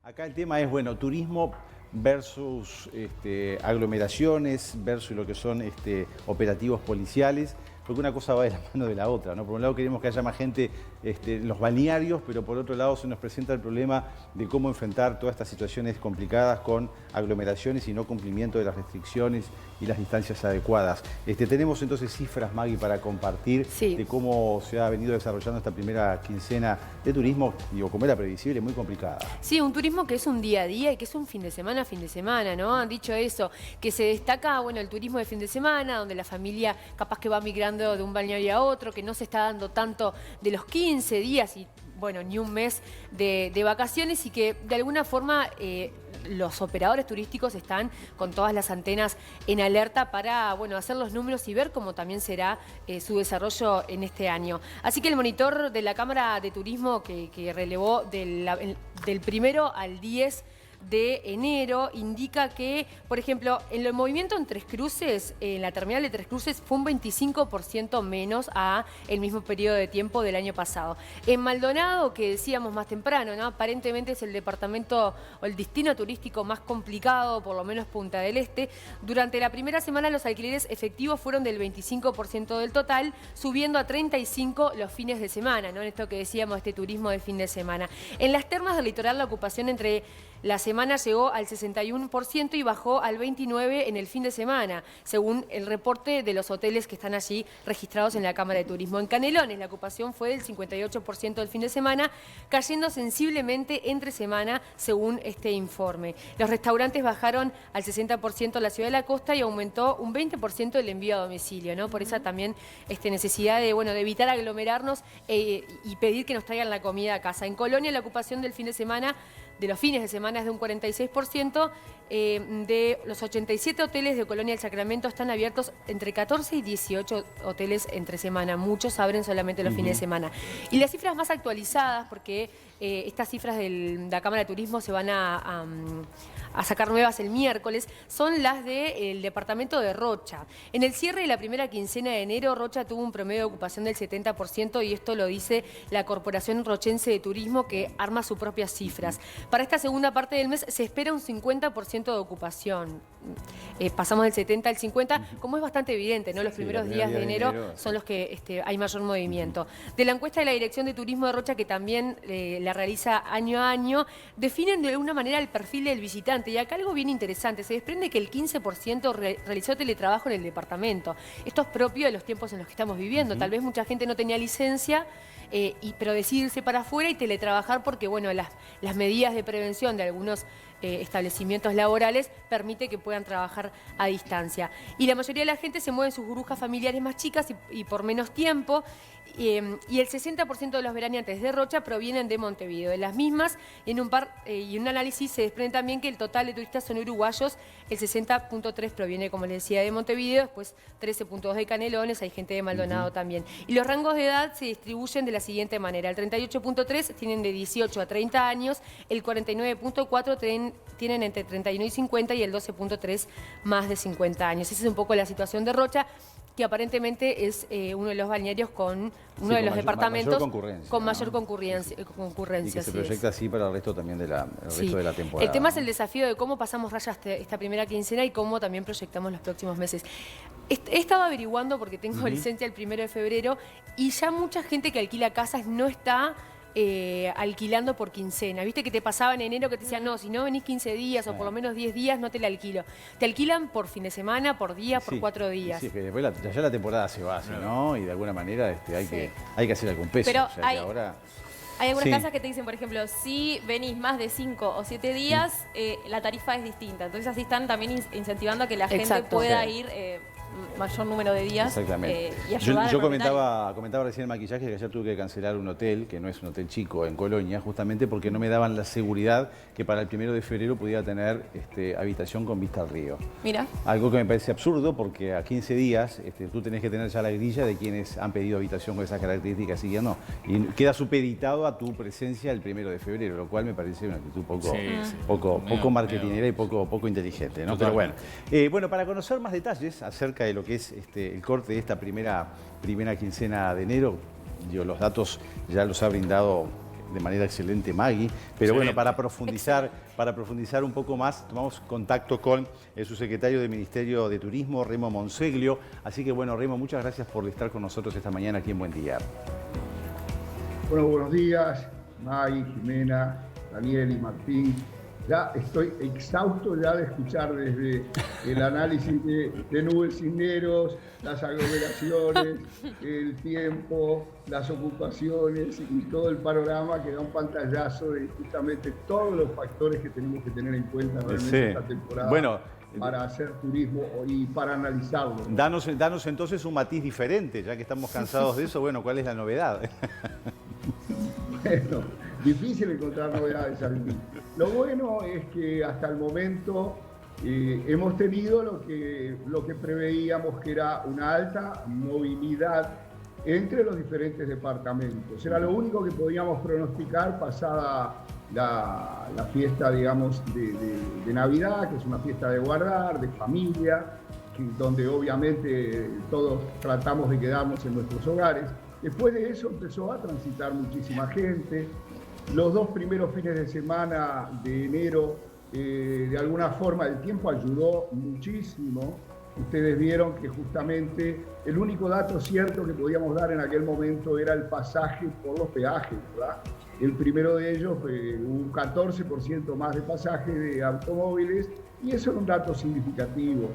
Acá el tema es, bueno, turismo versus aglomeraciones, versus lo que son operativos policiales, porque una cosa va de la mano de la otra, ¿no? Por un lado queremos que haya más gente en los balnearios, pero por otro lado se nos presenta el problema de cómo enfrentar todas estas situaciones complicadas con aglomeraciones y no cumplimiento de las restricciones y las distancias adecuadas. Tenemos entonces cifras, Maggie, para compartir de cómo se ha venido desarrollando esta primera quincena de turismo, digo, como era previsible, muy complicada. Sí, un turismo que es un día a día y que es un fin de semana, ¿no? Han dicho eso, que se destaca, bueno, el turismo de fin de semana, donde la familia capaz que va migrando de un balneario a otro, que no se está dando tanto de los 15 días y, bueno, ni un mes de vacaciones y que de alguna forma los operadores turísticos están con todas las antenas en alerta para, bueno, hacer los números y ver cómo también será su desarrollo en este año. Así que el monitor de la Cámara de Turismo que relevó del 1 al 10 de enero indica que, por ejemplo, en el movimiento en Tres Cruces, en la terminal de Tres Cruces, fue un 25% menos a el mismo periodo de tiempo del año pasado. En Maldonado, que decíamos más temprano, ¿no? Aparentemente es el departamento o el destino turístico más complicado, por lo menos Punta del Este. Durante la primera semana los alquileres efectivos fueron del 25% del total, subiendo a 35% los fines de semana, ¿no? En esto que decíamos, este turismo del fin de semana. En las termas del litoral la ocupación entre la semana llegó al 61% y bajó al 29% en el fin de semana, según el reporte de los hoteles que están allí registrados en la Cámara de Turismo. En Canelones la ocupación fue del 58% del fin de semana, cayendo sensiblemente entre semana, según este informe. Los restaurantes bajaron al 60% en la ciudad de la costa y aumentó un 20% el envío a domicilio, ¿no? Por esa también necesidad de, bueno, de evitar aglomerarnos y pedir que nos traigan la comida a casa. En Colonia la ocupación del fin de semana, de los fines de semana, es de un 46%. De los 87 hoteles de Colonia del Sacramento están abiertos entre 14 y 18 hoteles entre semana. Muchos abren solamente los fines de semana. Y las cifras más actualizadas, porque estas cifras de la Cámara de Turismo se van a sacar nuevas el miércoles, son las del departamento de Rocha. En el cierre de la primera quincena de enero, Rocha tuvo un promedio de ocupación del 70% y esto lo dice la Corporación Rochense de Turismo, que arma sus propias cifras. Para esta segunda parte del mes se espera un 50% de ocupación. Pasamos del 70 al 50, como es bastante evidente, ¿no? Los primeros días de enero son los que hay mayor movimiento. De la encuesta de la Dirección de Turismo de Rocha, que también la realiza año a año, definen de alguna manera el perfil del visitante. Y acá algo bien interesante, se desprende que el 15% realizó teletrabajo en el departamento. Esto es propio de los tiempos en los que estamos viviendo. Tal vez mucha gente no tenía licencia, pero decide irse para afuera y teletrabajar porque, bueno, las medidas de prevención de algunos establecimientos laborales permite que puedan trabajar a distancia. Y la mayoría de la gente se mueve en sus burbujas familiares más chicas y por menos tiempo. Y el 60% de los veraneantes de Rocha provienen de Montevideo. De las mismas, y en un análisis se desprende también que el total de turistas son uruguayos, el 60.3% proviene, como les decía, de Montevideo, después 13.2% de Canelones, hay gente de Maldonado también. Y los rangos de edad se distribuyen de la siguiente manera: el 38.3% tienen de 18 a 30 años, el 49.4% tienen entre 31 y 50 y el 12.3% más de 50 años. Esa es un poco la situación de Rocha, que aparentemente es uno de los balnearios con uno de los departamentos con mayor concurrencia. Y que se proyecta así para el resto también del resto de la temporada. El tema es el desafío de cómo pasamos raya esta primera quincena y cómo también proyectamos los próximos meses. He estado averiguando porque tengo licencia el 1 de febrero y ya mucha gente que alquila casas no está alquilando por quincena. Viste que te pasaba en enero que te decían, no, si no venís 15 días o por lo menos 10 días no te la alquilo. Te alquilan por fin de semana, por día, por 4 días. Sí, que después ya la temporada se va, ¿no? Y de alguna manera hay que hacer algún peso. Pero o sea, que ahora... Hay algunas casas que te dicen, por ejemplo, si venís más de 5 o 7 días, la tarifa es distinta. Entonces así están también incentivando a que la gente pueda ir mayor número de días. Exactamente. Y ayudar yo comentaba recién en maquillaje que ayer tuve que cancelar un hotel, que no es un hotel chico, en Colonia, justamente porque no me daban la seguridad que para el 1 de febrero pudiera tener habitación con vista al río. Mira. Algo que me parece absurdo porque a 15 días tú tenés que tener ya la grilla de quienes han pedido habitación con esas características y ya no. Y queda supeditado a tu presencia el 1 de febrero, lo cual me parece una actitud poco marketinera y poco inteligente, ¿no? Pero bueno. Bueno, para conocer más detalles acerca de lo que es el corte de esta primera quincena de enero, los datos ya los ha brindado de manera excelente Maggie. Pero bueno, para profundizar un poco más, tomamos contacto con el subsecretario del Ministerio de Turismo, Remo Monseglio. Así que bueno, Remo, muchas gracias por estar con nosotros esta mañana aquí en Buen Día. Bueno, buenos días, Maggie, Jimena, Daniel y Martín. Ya estoy exhausto ya de escuchar desde el análisis de nubes cineros, las aglomeraciones, el tiempo, las ocupaciones y todo el panorama que da un pantallazo de justamente todos los factores que tenemos que tener en cuenta realmente esta temporada. Bueno, para hacer turismo y para analizarlo. Danos entonces un matiz diferente, ya que estamos cansados de eso. Bueno, ¿cuál es la novedad? Bueno, difícil encontrar novedades aquí. Lo bueno es que hasta el momento hemos tenido lo que preveíamos, que era una alta movilidad entre los diferentes departamentos. Era lo único que podíamos pronosticar pasada la fiesta, digamos, de Navidad, que es una fiesta de guardar, de familia, donde obviamente todos tratamos de quedarnos en nuestros hogares. Después de eso empezó a transitar muchísima gente. Los 2 primeros fines de semana de enero, de alguna forma el tiempo ayudó muchísimo. Ustedes vieron que justamente el único dato cierto que podíamos dar en aquel momento era el pasaje por los peajes, ¿verdad? El primero de ellos fue un 14% más de pasajes de automóviles y eso era un dato significativo.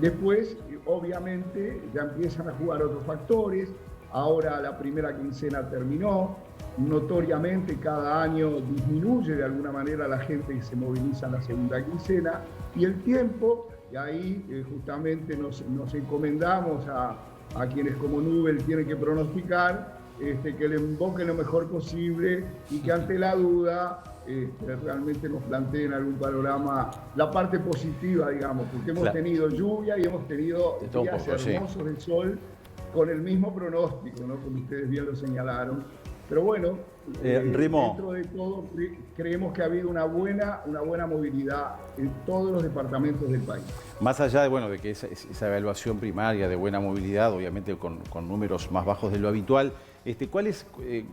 Después, obviamente, ya empiezan a jugar otros factores. Ahora la primera quincena terminó, notoriamente cada año disminuye de alguna manera la gente que se moviliza en la segunda quincena y el tiempo, y ahí justamente nos encomendamos a quienes como Nubel tienen que pronosticar, que le invoquen lo mejor posible y que ante la duda realmente nos planteen algún panorama, la parte positiva, digamos, porque hemos tenido lluvia y hemos tenido días hermosos de sol, con el mismo pronóstico, ¿no? Como ustedes bien lo señalaron. Pero bueno, Remo, dentro de todo creemos que ha habido una buena movilidad en todos los departamentos del país. Más allá de que esa evaluación primaria de buena movilidad, obviamente con números más bajos de lo habitual,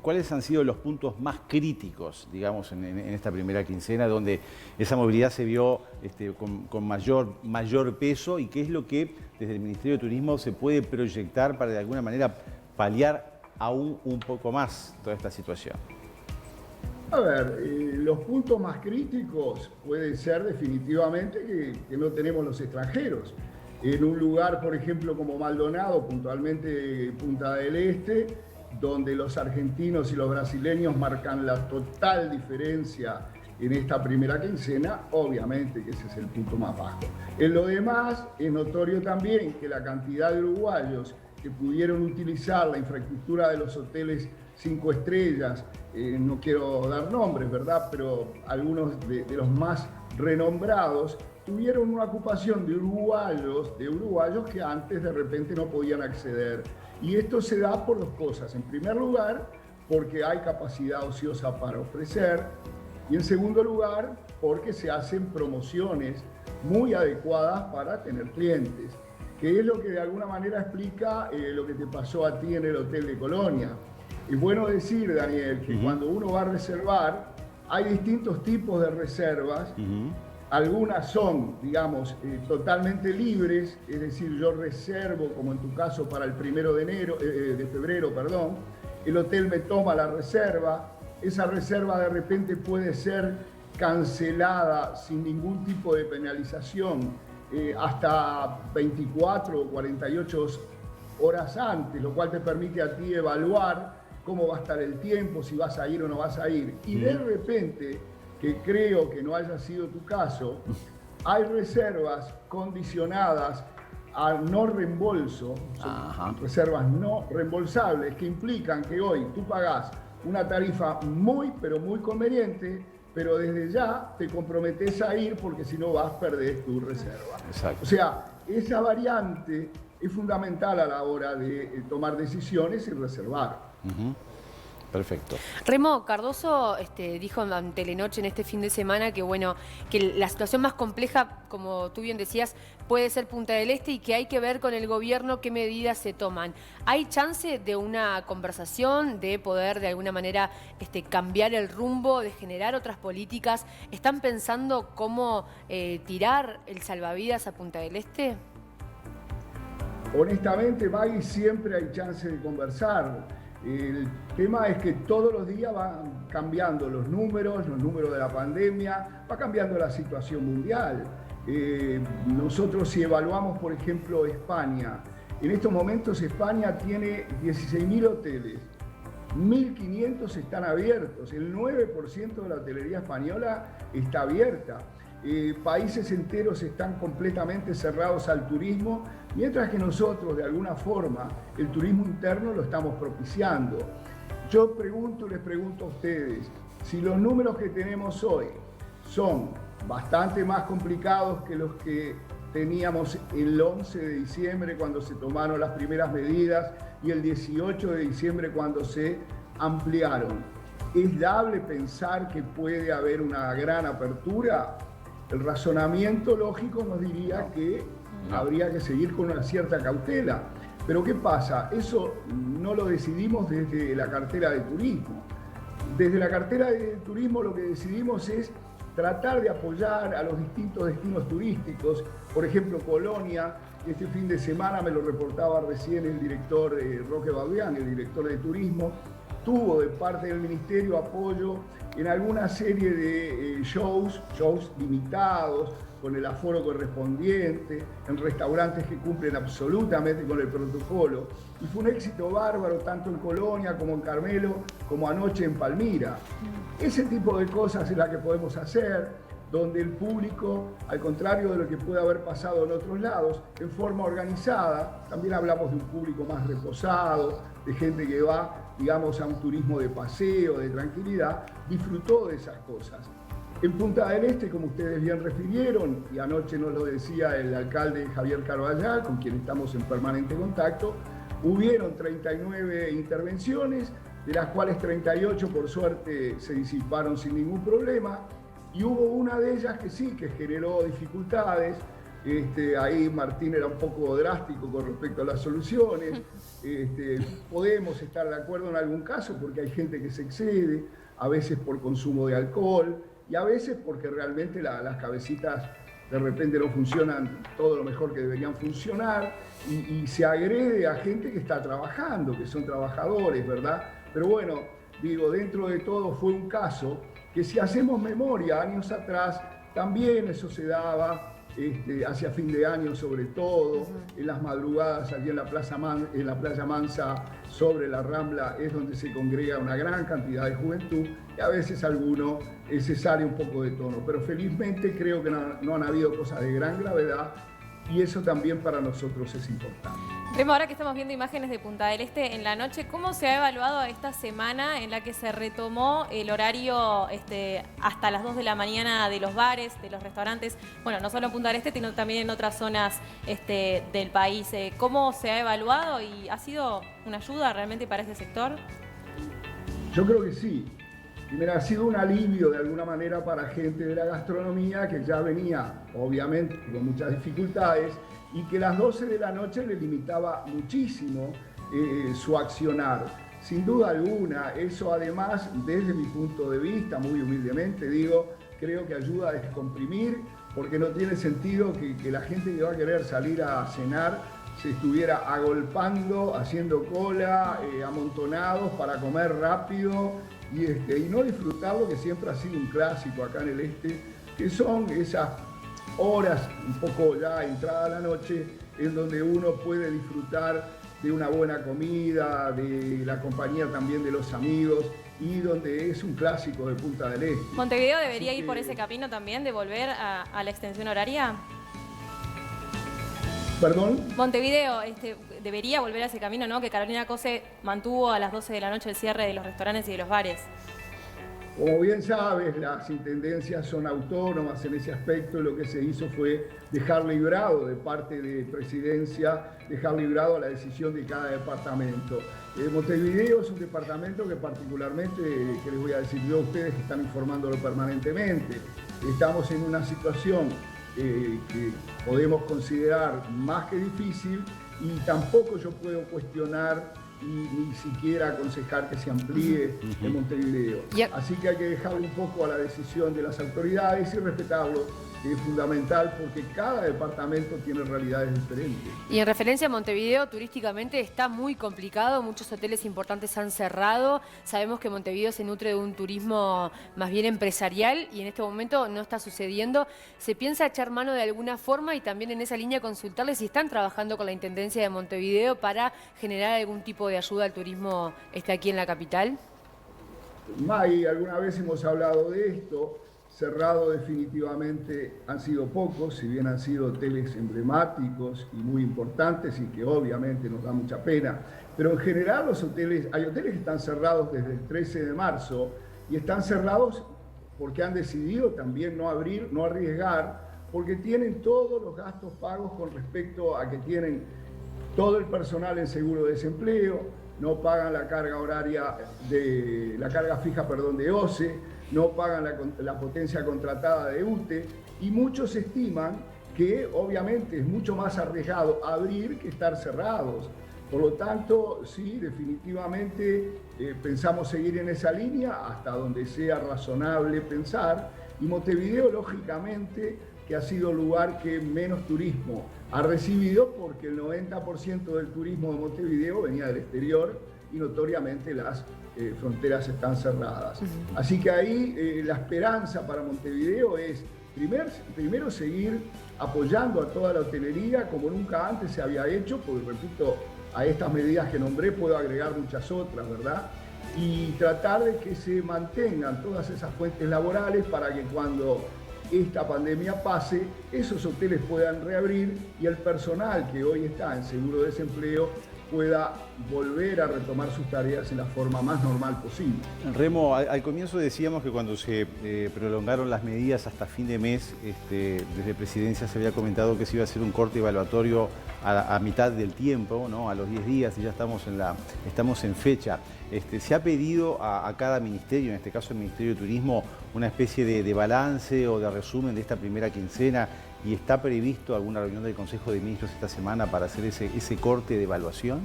¿cuáles han sido los puntos más críticos, digamos, en esta primera quincena, donde esa movilidad se vio con mayor peso, y qué es lo que desde el Ministerio de Turismo se puede proyectar para de alguna manera paliar aún un poco más toda esta situación? A ver, los puntos más críticos pueden ser definitivamente que no tenemos los extranjeros. En un lugar, por ejemplo, como Maldonado, puntualmente Punta del Este, donde los argentinos y los brasileños marcan la total diferencia en esta primera quincena, obviamente que ese es el punto más bajo. En lo demás, es notorio también que la cantidad de uruguayos que pudieron utilizar la infraestructura de los hoteles 5 estrellas, no quiero dar nombres, ¿verdad?, pero algunos de los más renombrados, tuvieron una ocupación de uruguayos que antes de repente no podían acceder. Y esto se da por 2 cosas. En primer lugar, porque hay capacidad ociosa para ofrecer. Y en segundo lugar, porque se hacen promociones muy adecuadas para tener clientes, que es lo que de alguna manera explica lo que te pasó a ti en el Hotel de Colonia. Es bueno decir, Daniel, que cuando uno va a reservar, hay distintos tipos de reservas. Algunas son, digamos, totalmente libres, es decir, yo reservo, como en tu caso, para el 1 de febrero, el hotel me toma la reserva, esa reserva de repente puede ser cancelada sin ningún tipo de penalización hasta 24 o 48 horas antes, lo cual te permite a ti evaluar cómo va a estar el tiempo, si vas a ir o no vas a ir. Y de repente, que creo que no haya sido tu caso, hay reservas condicionadas a no reembolso, son reservas no reembolsables, que implican que hoy tú pagás una tarifa muy, pero muy conveniente, pero desde ya te comprometes a ir porque si no vas a perder tu reserva. Exacto. O sea, esa variante es fundamental a la hora de tomar decisiones y reservar. Perfecto. Remo, Cardoso dijo en Telenoche en este fin de semana que, bueno, que la situación más compleja, como tú bien decías, puede ser Punta del Este y que hay que ver con el gobierno qué medidas se toman. ¿Hay chance de una conversación, de poder de alguna manera cambiar el rumbo, de generar otras políticas? ¿Están pensando cómo tirar el salvavidas a Punta del Este? Honestamente, Maggie, siempre hay chance de conversar. El tema es que todos los días van cambiando los números de la pandemia, va cambiando la situación mundial. Nosotros si evaluamos, por ejemplo, España, en estos momentos España tiene 16.000 hoteles, 1.500 están abiertos, el 9% de la hotelería española está abierta. Países enteros están completamente cerrados al turismo, mientras que nosotros, de alguna forma, el turismo interno lo estamos propiciando. Yo les pregunto a ustedes, si los números que tenemos hoy son bastante más complicados que los que teníamos el 11 de diciembre cuando se tomaron las primeras medidas y el 18 de diciembre cuando se ampliaron, ¿es dable pensar que puede haber una gran apertura? El razonamiento lógico nos diría que habría que seguir con una cierta cautela. Pero ¿qué pasa? Eso no lo decidimos desde la cartera de turismo. Desde la cartera de turismo lo que decidimos es tratar de apoyar a los distintos destinos turísticos. Por ejemplo, Colonia, este fin de semana me lo reportaba recién el director Roque Babián, el director de turismo, tuvo de parte del Ministerio apoyo en alguna serie de shows limitados, con el aforo correspondiente, en restaurantes que cumplen absolutamente con el protocolo. Y fue un éxito bárbaro, tanto en Colonia como en Carmelo, como anoche en Palmira. Ese tipo de cosas es la que podemos hacer, donde el público, al contrario de lo que puede haber pasado en otros lados, en forma organizada, también hablamos de un público más reposado, de gente que va, digamos, a un turismo de paseo, de tranquilidad, disfrutó de esas cosas. En Punta del Este, como ustedes bien refirieron, y anoche nos lo decía el alcalde Javier Carballal, con quien estamos en permanente contacto, hubieron 39 intervenciones, de las cuales 38 por suerte se disiparon sin ningún problema, y hubo una de ellas que sí, que generó dificultades. Ahí Martín era un poco drástico con respecto a las soluciones. Podemos estar de acuerdo en algún caso porque hay gente que se excede, a veces por consumo de alcohol y a veces porque realmente las cabecitas de repente no funcionan todo lo mejor que deberían funcionar y se agrede a gente que está trabajando, que son trabajadores, ¿verdad? Pero bueno, digo, dentro de todo fue un caso que si hacemos memoria, años atrás, también eso se daba, hacia fin de año sobre todo, en las madrugadas allí en la Playa Mansa, sobre la Rambla, es donde se congrega una gran cantidad de juventud y a veces alguno se sale un poco de tono. Pero felizmente creo que no han habido cosas de gran gravedad y eso también para nosotros es importante. Remo, ahora que estamos viendo imágenes de Punta del Este en la noche, ¿cómo se ha evaluado esta semana en la que se retomó el horario hasta las 2 de la mañana de los bares, de los restaurantes? Bueno, no solo en Punta del Este, sino también en otras zonas del país. ¿Cómo se ha evaluado y ha sido una ayuda realmente para este sector? Yo creo que sí. Primero, ha sido un alivio de alguna manera para gente de la gastronomía que ya venía, obviamente, con muchas dificultades y que las 12 de la noche le limitaba muchísimo su accionar. Sin duda alguna, eso además, desde mi punto de vista, muy humildemente digo, creo que ayuda a descomprimir, porque no tiene sentido que la gente que va a querer salir a cenar se estuviera agolpando, haciendo cola, amontonados para comer rápido y no disfrutar lo que siempre ha sido un clásico acá en el este, que son esas horas, un poco ya entrada la noche, en donde uno puede disfrutar de una buena comida, de la compañía también de los amigos y donde es un clásico de Punta del Este. ¿Montevideo debería ir por ese camino también, de volver a la extensión horaria? ¿Perdón? Montevideo debería volver a ese camino, ¿no? Que Carolina Cose mantuvo a las 12 de la noche el cierre de los restaurantes y de los bares. Como bien sabes, las intendencias son autónomas en ese aspecto y lo que se hizo fue dejar librado de parte de Presidencia, dejar librado a la decisión de cada departamento. Montevideo es un departamento que particularmente, que les voy a decir yo a ustedes que están informándolo permanentemente, estamos en una situación que podemos considerar más que difícil y tampoco yo puedo cuestionar y ni siquiera aconsejar que se amplíe en Montevideo. Así que hay que dejarlo un poco a la decisión de las autoridades y respetarlo, que es fundamental porque cada departamento tiene realidades diferentes. Y en referencia a Montevideo, turísticamente está muy complicado, muchos hoteles importantes han cerrado, sabemos que Montevideo se nutre de un turismo más bien empresarial y en este momento no está sucediendo. ¿Se piensa echar mano de alguna forma y también en esa línea consultarles si están trabajando con la Intendencia de Montevideo para generar algún tipo de ayuda al turismo aquí en la capital? May, alguna vez hemos hablado de esto. Cerrado definitivamente han sido pocos, si bien han sido hoteles emblemáticos y muy importantes y que obviamente nos da mucha pena, pero en general los hoteles, hay hoteles que están cerrados desde el 13 de marzo y están cerrados porque han decidido también no abrir, no arriesgar, porque tienen todos los gastos pagos con respecto a que tienen todo el personal en seguro de desempleo, no pagan la carga horaria la carga fija, de OCE, no pagan la potencia contratada de UTE y muchos estiman que obviamente es mucho más arriesgado abrir que estar cerrados. Por lo tanto, sí, definitivamente pensamos seguir en esa línea hasta donde sea razonable pensar y Montevideo, lógicamente, que ha sido el lugar que menos turismo ha recibido porque el 90% del turismo de Montevideo venía del exterior y notoriamente las fronteras están cerradas. Así que ahí la esperanza para Montevideo es primero seguir apoyando a toda la hotelería como nunca antes se había hecho, porque repito, a estas medidas que nombré puedo agregar muchas otras, ¿verdad? Y tratar de que se mantengan todas esas fuentes laborales para que cuando esta pandemia pase, esos hoteles puedan reabrir y el personal que hoy está en seguro de desempleo pueda volver a retomar sus tareas en la forma más normal posible. Remo, al comienzo decíamos que cuando se prolongaron las medidas hasta fin de mes, desde Presidencia se había comentado que se iba a hacer un corte evaluatorio a mitad del tiempo, ¿no? A los 10 días, y ya estamos en fecha. Se ha pedido a cada ministerio, en este caso el Ministerio de Turismo, una especie de balance o de resumen de esta primera quincena. ¿Y está previsto alguna reunión del Consejo de Ministros esta semana para hacer ese corte de evaluación?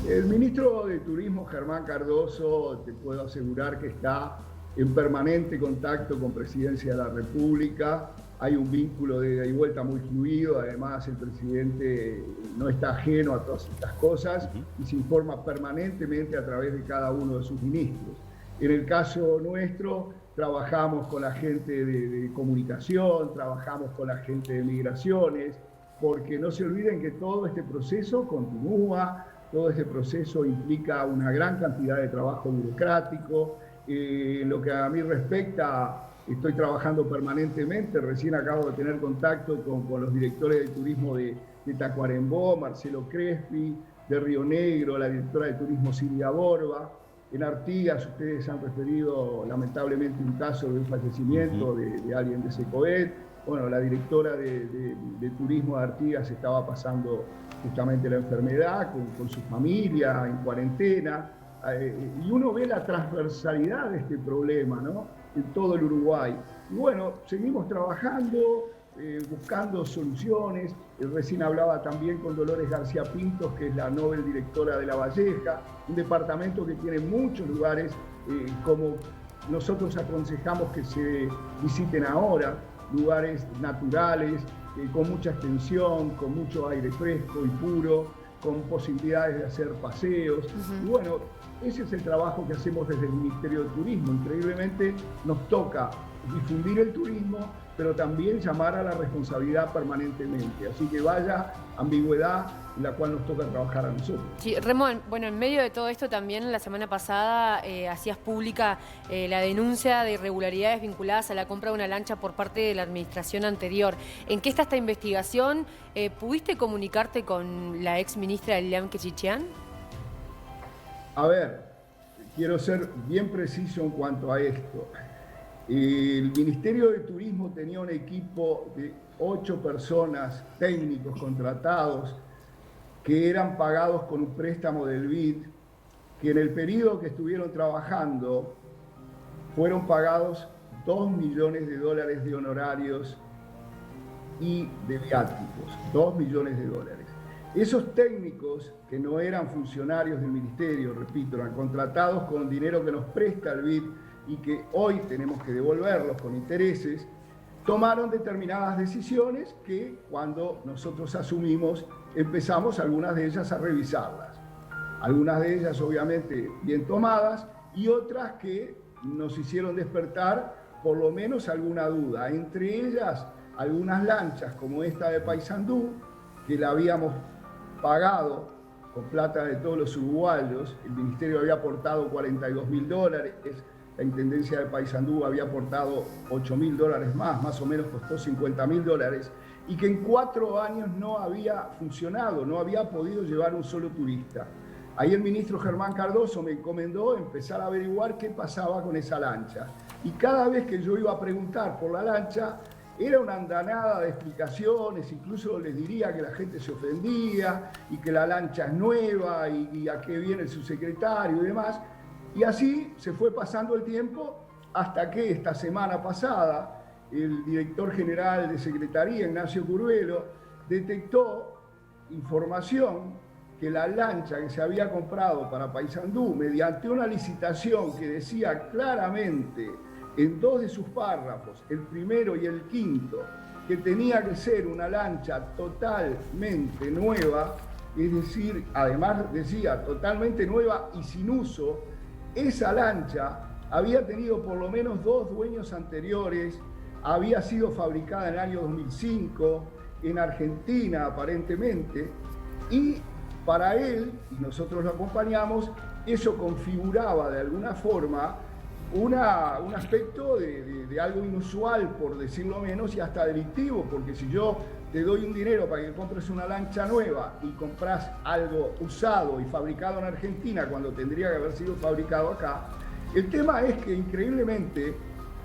El ministro de Turismo, Germán Cardoso, te puedo asegurar que está en permanente contacto con Presidencia de la República. Hay un vínculo de ida y vuelta muy fluido. Además, el presidente no está ajeno a todas estas cosas y se informa permanentemente a través de cada uno de sus ministros. En el caso nuestro, trabajamos con la gente de comunicación, trabajamos con la gente de migraciones, porque no se olviden que todo este proceso continúa, todo este proceso implica una gran cantidad de trabajo burocrático. En lo que a mí respecta, estoy trabajando permanentemente, recién acabo de tener contacto con los directores de turismo de Tacuarembó, Marcelo Crespi, de Río Negro, la directora de turismo Silvia Borba. En Artigas, ustedes han referido lamentablemente un caso de un fallecimiento de alguien de Secoet. Bueno, la directora de turismo de Artigas estaba pasando justamente la enfermedad con su familia en cuarentena. Y uno ve la transversalidad de este problema, ¿no? En todo el Uruguay. Y bueno, seguimos trabajando, buscando soluciones. Recién hablaba también con Dolores García Pintos, que es la Nobel directora de La Valleja, un departamento que tiene muchos lugares, como nosotros aconsejamos que se visiten ahora, lugares naturales, con mucha extensión, con mucho aire fresco y puro, con posibilidades de hacer paseos. Y bueno, ese es el trabajo que hacemos desde el Ministerio de Turismo. Increíblemente nos toca difundir el turismo, pero también llamar a la responsabilidad permanentemente. Así que vaya ambigüedad en la cual nos toca trabajar a nosotros. Sí, Remo, bueno, en medio de todo esto también la semana pasada hacías pública la denuncia de irregularidades vinculadas a la compra de una lancha por parte de la administración anterior. ¿En qué está esta investigación? ¿Pudiste comunicarte con la ex ministra Lilian Quechichán? A ver, quiero ser bien preciso en cuanto a esto. El Ministerio de Turismo tenía un equipo de 8 personas, técnicos contratados, que eran pagados con un préstamo del BID, que en el periodo que estuvieron trabajando fueron pagados $2 millones de honorarios y de viáticos, $2 millones. Esos técnicos, que no eran funcionarios del ministerio, repito, eran contratados con dinero que nos presta el BID y que hoy tenemos que devolverlos con intereses, tomaron determinadas decisiones que cuando nosotros asumimos empezamos algunas de ellas a revisarlas. Algunas de ellas obviamente bien tomadas y otras que nos hicieron despertar por lo menos alguna duda. Entre ellas algunas lanchas como esta de Paysandú, que la habíamos pagado con plata de todos los uruguayos. El ministerio había aportado $42.000, la Intendencia de Paysandú había aportado $8.000 más o menos costó $50.000, y que en 4 años no había funcionado, no había podido llevar un solo turista. Ahí el ministro Germán Cardoso me encomendó empezar a averiguar qué pasaba con esa lancha. Y cada vez que yo iba a preguntar por la lancha, era una andanada de explicaciones, incluso les diría que la gente se ofendía y que la lancha es nueva y a qué viene el subsecretario y demás. Y así se fue pasando el tiempo hasta que esta semana pasada el director general de Secretaría, Ignacio Curvelo, detectó información que la lancha que se había comprado para Paysandú, mediante una licitación que decía claramente en 2 de sus párrafos, el primero y el quinto, que tenía que ser una lancha totalmente nueva, es decir, además decía totalmente nueva y sin uso, esa lancha había tenido por lo menos 2 dueños anteriores, había sido fabricada en el año 2005, en Argentina aparentemente, y para él, y nosotros lo acompañamos, eso configuraba de alguna forma un aspecto de algo inusual, por decirlo menos, y hasta delictivo, porque si yo te doy un dinero para que compres una lancha nueva y compras algo usado y fabricado en Argentina cuando tendría que haber sido fabricado acá, el tema es que increíblemente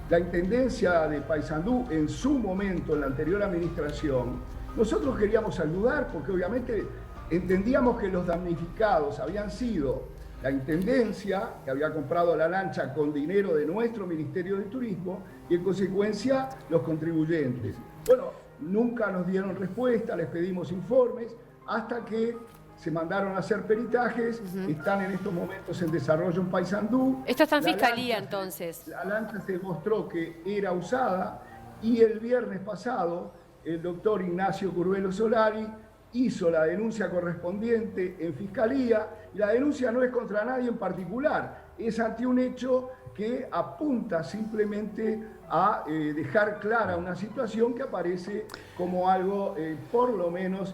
la Intendencia de Paysandú en su momento, en la anterior administración, nosotros queríamos ayudar porque obviamente entendíamos que los damnificados habían sido la Intendencia, que había comprado la lancha con dinero de nuestro Ministerio de Turismo, y en consecuencia los contribuyentes. Bueno, nunca nos dieron respuesta, les pedimos informes, hasta que se mandaron a hacer peritajes, están en estos momentos en desarrollo en Paysandú. Esto está en Fiscalía entonces. La lancha se demostró que era usada y el viernes pasado el doctor Ignacio Curvelo Solari hizo la denuncia correspondiente en Fiscalía, y la denuncia no es contra nadie en particular, es ante un hecho que apunta simplemente a dejar clara una situación que aparece como algo por lo menos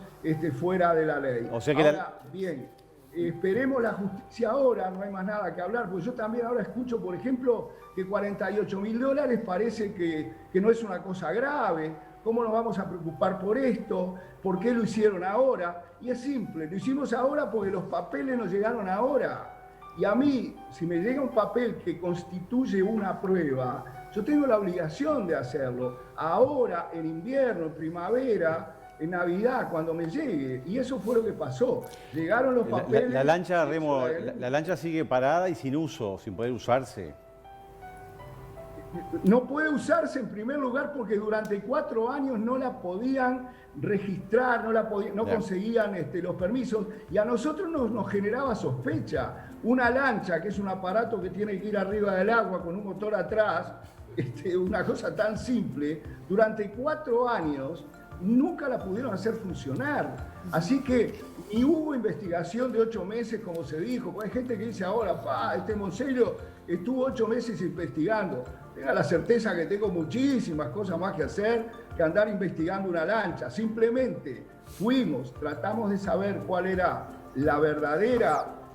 fuera de la ley. O sea que ahora, bien, esperemos la justicia ahora, no hay más nada que hablar, porque yo también ahora escucho, por ejemplo, que $48.000 parece que no es una cosa grave. ¿Cómo nos vamos a preocupar por esto? ¿Por qué lo hicieron ahora? Y es simple, lo hicimos ahora porque los papeles nos llegaron ahora. Y a mí, si me llega un papel que constituye una prueba, yo tengo la obligación de hacerlo. Ahora, en invierno, en primavera, en Navidad, cuando me llegue. Y eso fue lo que pasó. Llegaron los papeles... La lancha, Remo, la lancha sigue parada y sin uso, sin poder usarse. No puede usarse en primer lugar porque durante 4 años no la podían registrar, no conseguían los permisos, y a nosotros nos generaba sospecha. Una lancha, que es un aparato que tiene que ir arriba del agua con un motor atrás, una cosa tan simple, durante 4 años nunca la pudieron hacer funcionar. Así que ni hubo investigación de 8 meses, como se dijo. Hay gente que dice ahora, Monsello estuvo 8 meses investigando. Tenga la certeza que tengo muchísimas cosas más que hacer que andar investigando una lancha. Simplemente fuimos, tratamos de saber cuál era la verdadera,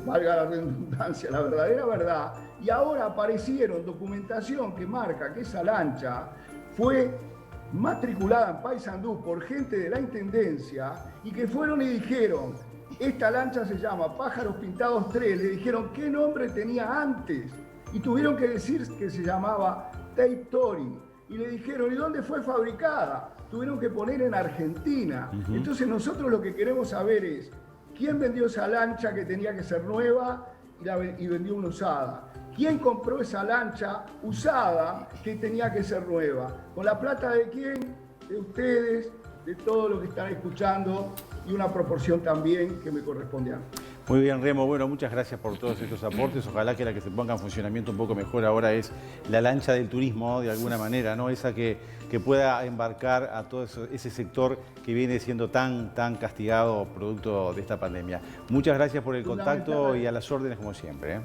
valga la redundancia, la verdadera verdad, y ahora aparecieron documentación que marca que esa lancha fue matriculada en Paysandú por gente de la Intendencia y que fueron y dijeron, esta lancha se llama Pájaros Pintados 3. Le dijeron qué nombre tenía antes y tuvieron que decir que se llamaba Tape Tori. Y le dijeron, ¿y dónde fue fabricada? Tuvieron que poner en Argentina. Entonces nosotros lo que queremos saber es quién vendió esa lancha que tenía que ser nueva y vendió una usada. ¿Quién compró esa lancha usada que tenía que ser nueva? ¿Con la plata de quién? De ustedes, de todo lo que están escuchando y una proporción también que me corresponde a mí. Muy bien, Remo. Bueno, muchas gracias por todos estos aportes. Ojalá que la que se ponga en funcionamiento un poco mejor ahora es la lancha del turismo, ¿no? De alguna manera, ¿no? Esa que pueda embarcar a todo ese sector que viene siendo tan castigado producto de esta pandemia. Muchas gracias por el contacto y a las órdenes como siempre, ¿eh?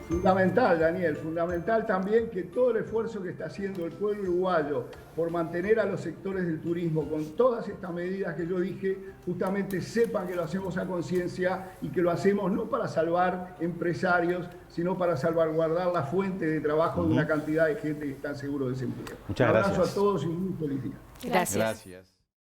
Fundamental, Daniel, fundamental también que todo el esfuerzo que está haciendo el pueblo uruguayo por mantener a los sectores del turismo con todas estas medidas que yo dije, justamente sepan que lo hacemos a conciencia y que lo hacemos no para salvar empresarios, sino para salvaguardar la fuente de trabajo de una cantidad de gente que está en seguro desempleo. Muchas gracias. Un abrazo a todos y muy feliz día. Gracias. Gracias.